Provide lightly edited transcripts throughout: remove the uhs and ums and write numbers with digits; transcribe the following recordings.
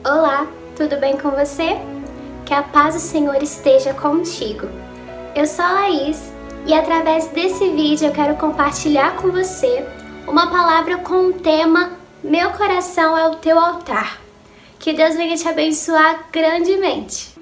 Olá, tudo bem com você? Que a paz do Senhor esteja contigo. Eu sou a Laís e através desse vídeo eu quero compartilhar com você uma palavra com o tema Meu coração é o teu altar. Que Deus venha te abençoar grandemente.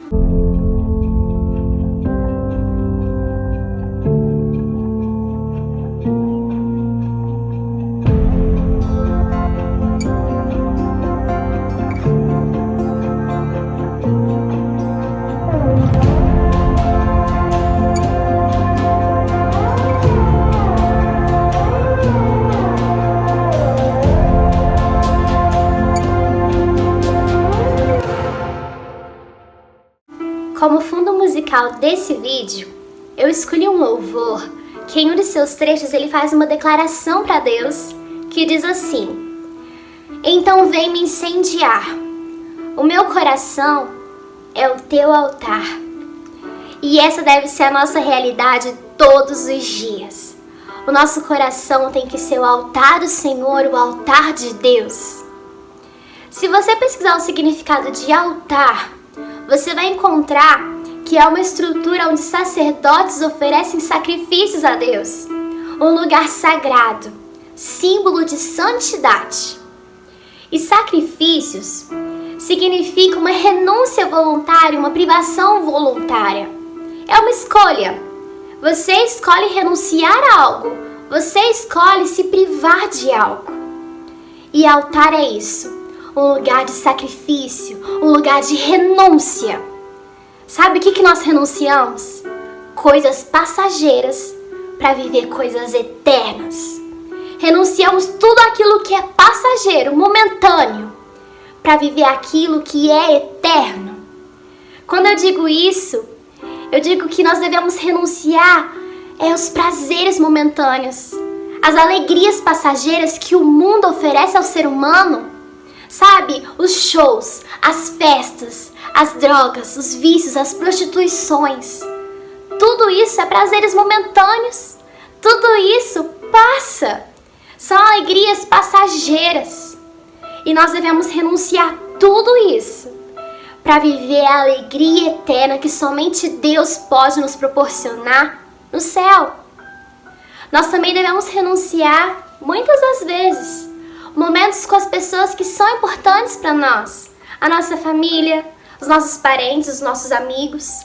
Como fundo musical desse vídeo, eu escolhi um louvor que em um de seus trechos ele faz uma declaração para Deus que diz assim: Então vem me incendiar, o meu coração é o teu altar. E essa deve ser a nossa realidade todos os dias. O nosso coração tem que ser o altar do Senhor, o altar de Deus. Se você pesquisar o significado de altar, você vai encontrar que é uma estrutura onde sacerdotes oferecem sacrifícios a Deus. Um lugar sagrado, símbolo de santidade. E sacrifícios significa uma renúncia voluntária, uma privação voluntária. É uma escolha. Você escolhe renunciar a algo. Você escolhe se privar de algo. E altar é isso. Um lugar de sacrifício, um lugar de renúncia. Sabe o que nós renunciamos? Coisas passageiras para viver coisas eternas. Renunciamos tudo aquilo que é passageiro, momentâneo, para viver aquilo que é eterno. Quando eu digo isso, eu digo que nós devemos renunciar aos prazeres momentâneos, às alegrias passageiras que o mundo oferece ao ser humano. Sabe, os shows, as festas, as drogas, os vícios, as prostituições. Tudo isso é prazeres momentâneos. Tudo isso passa. São alegrias passageiras. E nós devemos renunciar a tudo isso para viver a alegria eterna que somente Deus pode nos proporcionar no céu. Nós também devemos renunciar, muitas das vezes, momentos com as pessoas que são importantes para nós, a nossa família, os nossos parentes, os nossos amigos.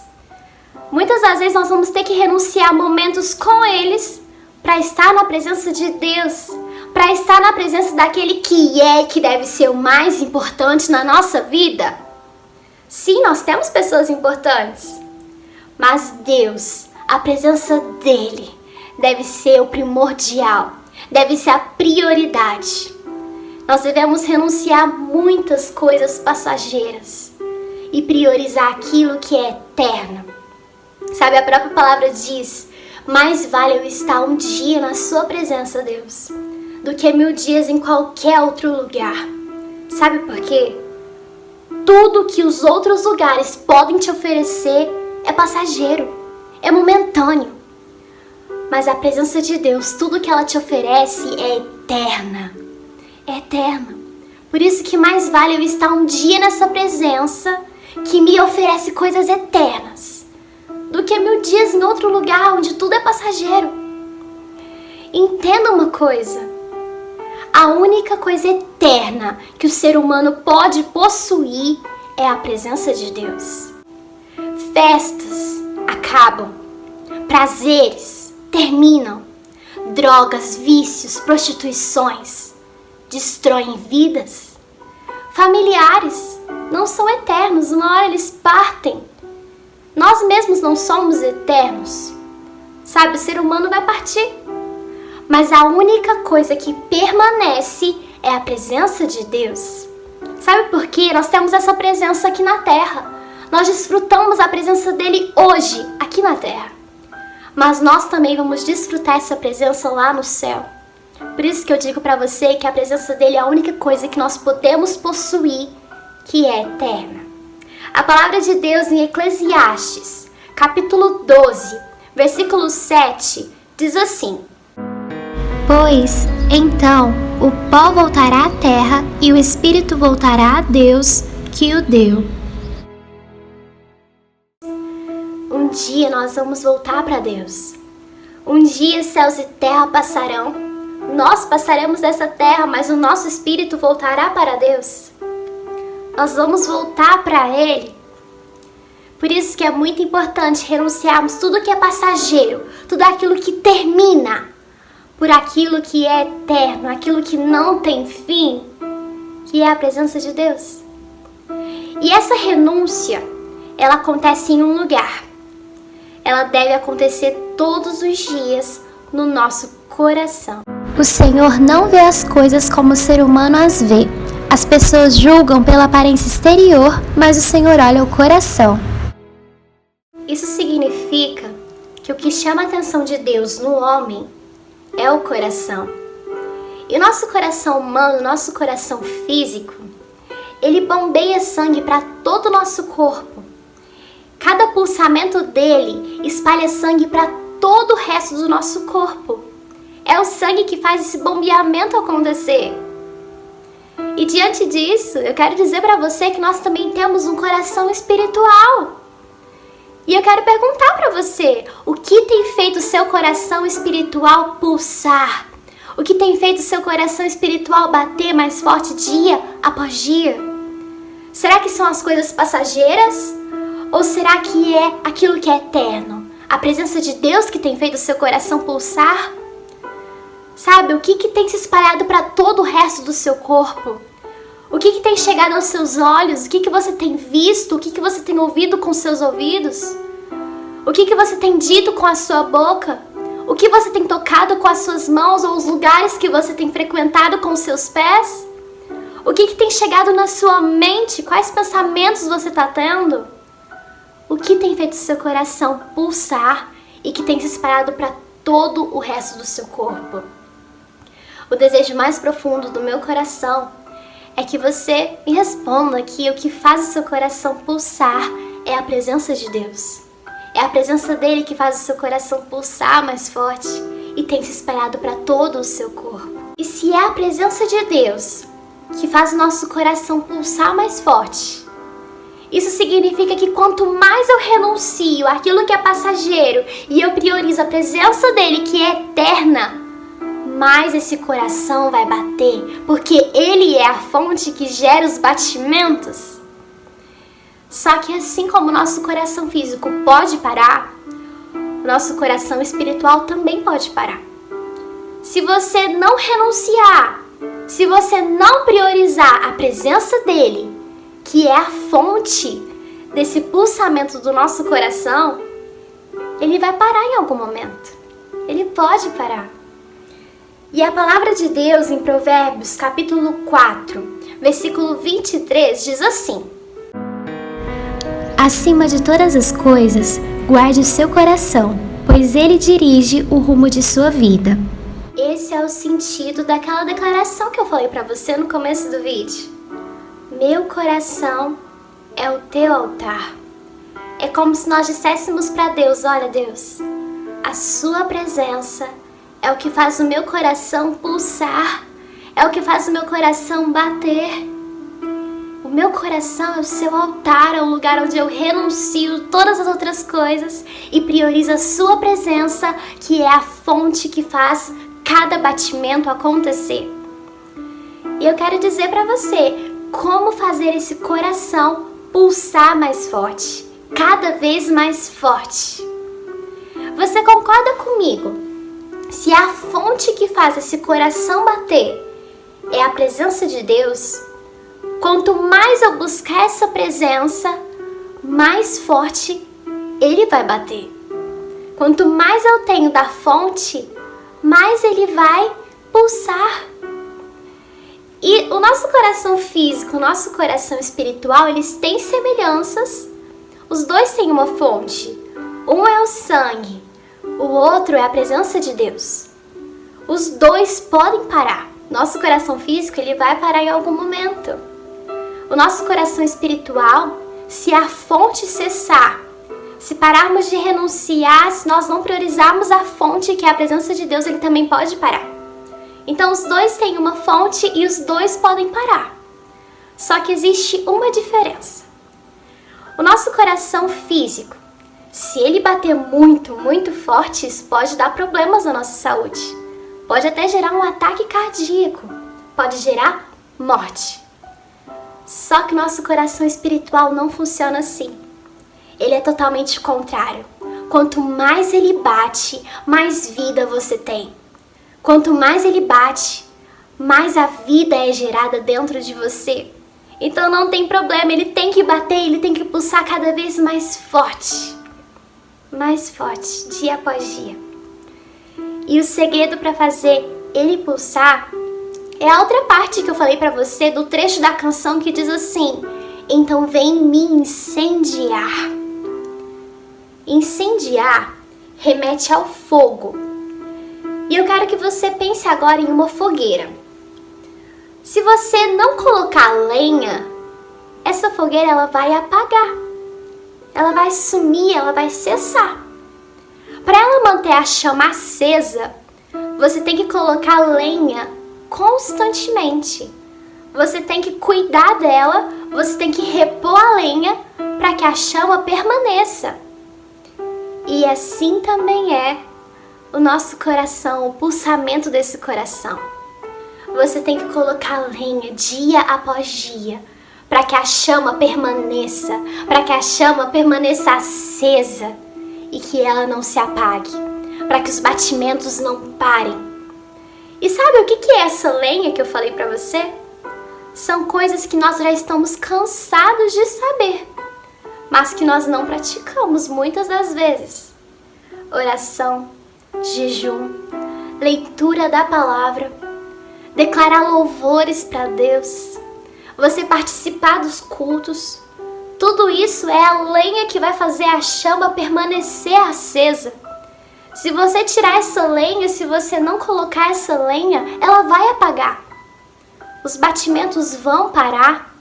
Muitas das vezes nós vamos ter que renunciar a momentos com eles para estar na presença de Deus, para estar na presença daquele que deve ser o mais importante na nossa vida. Sim, nós temos pessoas importantes, mas Deus, a presença dele, deve ser o primordial, deve ser a prioridade. Nós devemos renunciar a muitas coisas passageiras e priorizar aquilo que é eterno. Sabe, a própria palavra diz: mais vale eu estar um dia na sua presença, Deus, do que 1000 dias em qualquer outro lugar. Sabe por quê? Tudo que os outros lugares podem te oferecer é passageiro, é momentâneo. Mas a presença de Deus, tudo que ela te oferece é eterna. É eterna. Por isso que mais vale eu estar um dia nessa presença que me oferece coisas eternas do que 1000 dias em outro lugar onde tudo é passageiro. Entenda uma coisa: a única coisa eterna que o ser humano pode possuir é a presença de Deus. Festas acabam, prazeres terminam, drogas, vícios, prostituições destroem vidas. Familiares não são eternos, uma hora eles partem. Nós mesmos não somos eternos. Sabe, o ser humano vai partir. Mas a única coisa que permanece é a presença de Deus. Sabe por quê? Nós temos essa presença aqui na terra. Nós desfrutamos a presença dele hoje, aqui na terra. Mas nós também vamos desfrutar essa presença lá no céu. Por isso que eu digo para você que a presença dele é a única coisa que nós podemos possuir, que é eterna. A palavra de Deus em Eclesiastes, capítulo 12, versículo 7, diz assim: Pois, então, o pó voltará à terra e o espírito voltará a Deus, que o deu. Um dia nós vamos voltar para Deus. Um dia céus e terra passarão. Nós passaremos dessa terra, mas o nosso espírito voltará para Deus. Nós vamos voltar para Ele. Por isso que é muito importante renunciarmos tudo que é passageiro, tudo aquilo que termina, por aquilo que é eterno, aquilo que não tem fim, que é a presença de Deus. E essa renúncia, ela acontece em um lugar. Ela deve acontecer todos os dias no nosso coração. O Senhor não vê as coisas como o ser humano as vê. As pessoas julgam pela aparência exterior, mas o Senhor olha o coração. Isso significa que o que chama a atenção de Deus no homem é o coração. E o nosso coração humano, nosso coração físico, ele bombeia sangue para todo o nosso corpo. Cada pulsamento dele espalha sangue para todo o resto do nosso corpo. É o sangue que faz esse bombeamento acontecer. E diante disso, eu quero dizer para você que nós também temos um coração espiritual. E eu quero perguntar para você, o que tem feito o seu coração espiritual pulsar? O que tem feito o seu coração espiritual bater mais forte dia após dia? Será que são as coisas passageiras? Ou será que é aquilo que é eterno? A presença de Deus que tem feito o seu coração pulsar? Sabe, o que tem se espalhado para todo o resto do seu corpo? O que tem chegado aos seus olhos? O que você tem visto? O que você tem ouvido com seus ouvidos? O que você tem dito com a sua boca? O que você tem tocado com as suas mãos ou os lugares que você tem frequentado com os seus pés? O que tem chegado na sua mente? Quais pensamentos você está tendo? O que tem feito o seu coração pulsar e que tem se espalhado para todo o resto do seu corpo? O desejo mais profundo do meu coração é que você me responda que o que faz o seu coração pulsar é a presença de Deus. É a presença dele que faz o seu coração pulsar mais forte e tem se espalhado para todo o seu corpo. E se é a presença de Deus que faz o nosso coração pulsar mais forte, isso significa que quanto mais eu renuncio àquilo que é passageiro e eu priorizo a presença dele que é eterna, mais esse coração vai bater, porque ele é a fonte que gera os batimentos. Só que assim como o nosso coração físico pode parar, o nosso coração espiritual também pode parar. Se você não renunciar, se você não priorizar a presença dele, que é a fonte desse pulsamento do nosso coração, ele vai parar em algum momento. Ele pode parar. E a palavra de Deus em Provérbios, capítulo 4, versículo 23, diz assim: Acima de todas as coisas, guarde o seu coração, pois ele dirige o rumo de sua vida. Esse é o sentido daquela declaração que eu falei para você no começo do vídeo. Meu coração é o teu altar. É como se nós disséssemos para Deus: olha, Deus, a sua presença é o que faz o meu coração pulsar, é o que faz o meu coração bater. O meu coração é o seu altar, é o lugar onde eu renuncio todas as outras coisas e priorizo a sua presença, que é a fonte que faz cada batimento acontecer. E eu quero dizer para você como fazer esse coração pulsar mais forte, cada vez mais forte. Você concorda comigo? Se a fonte que faz esse coração bater é a presença de Deus, quanto mais eu buscar essa presença, mais forte ele vai bater. Quanto mais eu tenho da fonte, mais ele vai pulsar. E o nosso coração físico, o nosso coração espiritual, eles têm semelhanças. Os dois têm uma fonte. Um é o sangue, o outro é a presença de Deus. Os dois podem parar. Nosso coração físico, ele vai parar em algum momento. O nosso coração espiritual, se a fonte cessar, se pararmos de renunciar, se nós não priorizarmos a fonte, que é a presença de Deus, ele também pode parar. Então os dois têm uma fonte e os dois podem parar. Só que existe uma diferença. O nosso coração físico, se ele bater muito, muito forte, isso pode dar problemas na nossa saúde. Pode até gerar um ataque cardíaco, pode gerar morte. Só que o nosso coração espiritual não funciona assim. Ele é totalmente contrário. Quanto mais ele bate, mais vida você tem. Quanto mais ele bate, mais a vida é gerada dentro de você. Então não tem problema, ele tem que bater, ele tem que pulsar cada vez mais forte. Mais forte, dia após dia. E o segredo para fazer ele pulsar é a outra parte que eu falei para você do trecho da canção que diz assim: então vem me incendiar. Incendiar remete ao fogo. E eu quero que você pense agora em uma fogueira. Se você não colocar lenha, essa fogueira ela vai apagar. Ela vai sumir, ela vai cessar. Para ela manter a chama acesa, você tem que colocar lenha constantemente. Você tem que cuidar dela, você tem que repor a lenha para que a chama permaneça. E assim também é o nosso coração, o pulsamento desse coração. Você tem que colocar lenha dia após dia para que a chama permaneça, para que a chama permaneça acesa e que ela não se apague, para que os batimentos não parem. E sabe o que é essa lenha que eu falei para você? São coisas que nós já estamos cansados de saber, mas que nós não praticamos muitas das vezes. Oração, jejum, leitura da palavra, declarar louvores para Deus, você participar dos cultos. Tudo isso é a lenha que vai fazer a chama permanecer acesa. Se você tirar essa lenha, se você não colocar essa lenha, ela vai apagar. Os batimentos vão parar.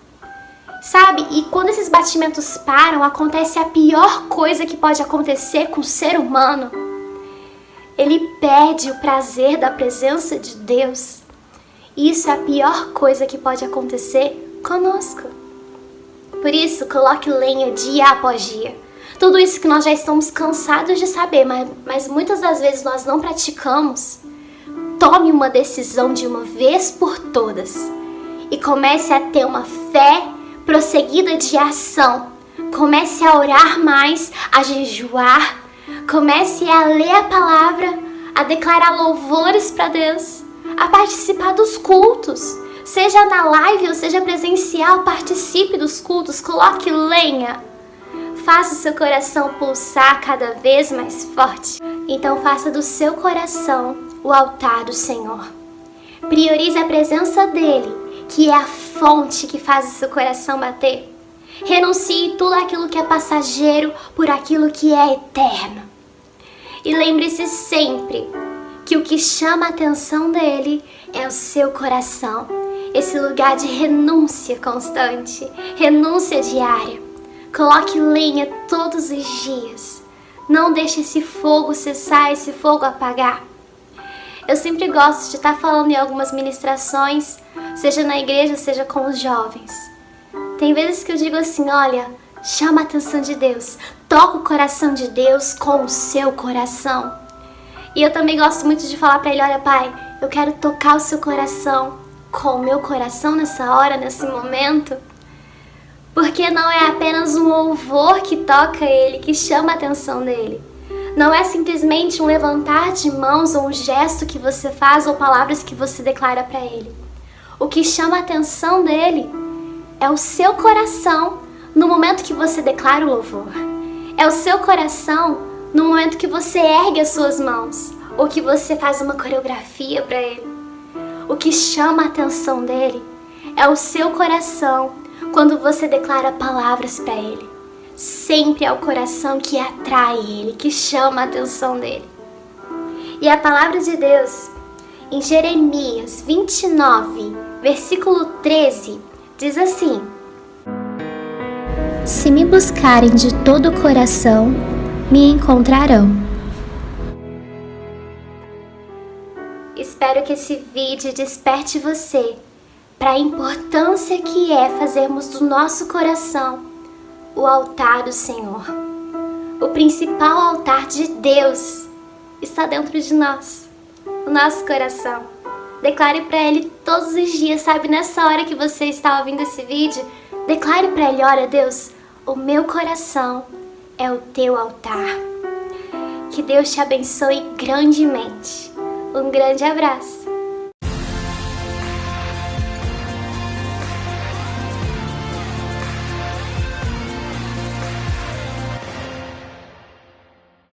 Sabe? E quando esses batimentos param, acontece a pior coisa que pode acontecer com o ser humano. Ele perde o prazer da presença de Deus. E isso é a pior coisa que pode acontecer conosco. Por isso, coloque lenha dia após dia. Tudo isso que nós já estamos cansados de saber, mas muitas das vezes nós não praticamos. Tome uma decisão de uma vez por todas e comece a ter uma fé prosseguida de ação. Comece a orar mais, a jejuar, comece a ler a palavra, a declarar louvores para Deus, a participar dos cultos, seja na live ou seja presencial. Participe dos cultos, coloque lenha, faça o seu coração pulsar cada vez mais forte. Então faça do seu coração o altar do Senhor. Priorize a presença dele, que é a fonte que faz o seu coração bater. Renuncie tudo aquilo que é passageiro por aquilo que é eterno. E lembre-se sempre que o que chama a atenção dele é o seu coração. Esse lugar de renúncia constante, renúncia diária. Coloque lenha todos os dias. Não deixe esse fogo cessar, esse fogo apagar. Eu sempre gosto de estar falando em algumas ministrações, seja na igreja, seja com os jovens. Tem vezes que eu digo assim, olha, chama a atenção de Deus, toca o coração de Deus com o seu coração. E eu também gosto muito de falar para ele, olha pai, eu quero tocar o seu coração com o meu coração nessa hora, nesse momento. Porque não é apenas um louvor que toca ele, que chama a atenção dele. Não é simplesmente um levantar de mãos ou um gesto que você faz ou palavras que você declara para ele. O que chama a atenção dele é o seu coração no momento que você declara o louvor. É o seu coração no momento que você ergue as suas mãos ou que você faz uma coreografia para ele. O que chama a atenção dele é o seu coração quando você declara palavras para ele. Sempre é o coração que atrai ele, que chama a atenção dele. E a palavra de Deus, em Jeremias 29, versículo 13, diz assim: se me buscarem de todo o coração, me encontrarão. Espero que esse vídeo desperte você para a importância que é fazermos do nosso coração o altar do Senhor. O principal altar de Deus está dentro de nós, o nosso coração. Declare para Ele todos os dias, sabe? Nessa hora que você está ouvindo esse vídeo, declare para Ele: olha, Deus, o meu coração é o teu altar. Que Deus te abençoe grandemente. Um grande abraço.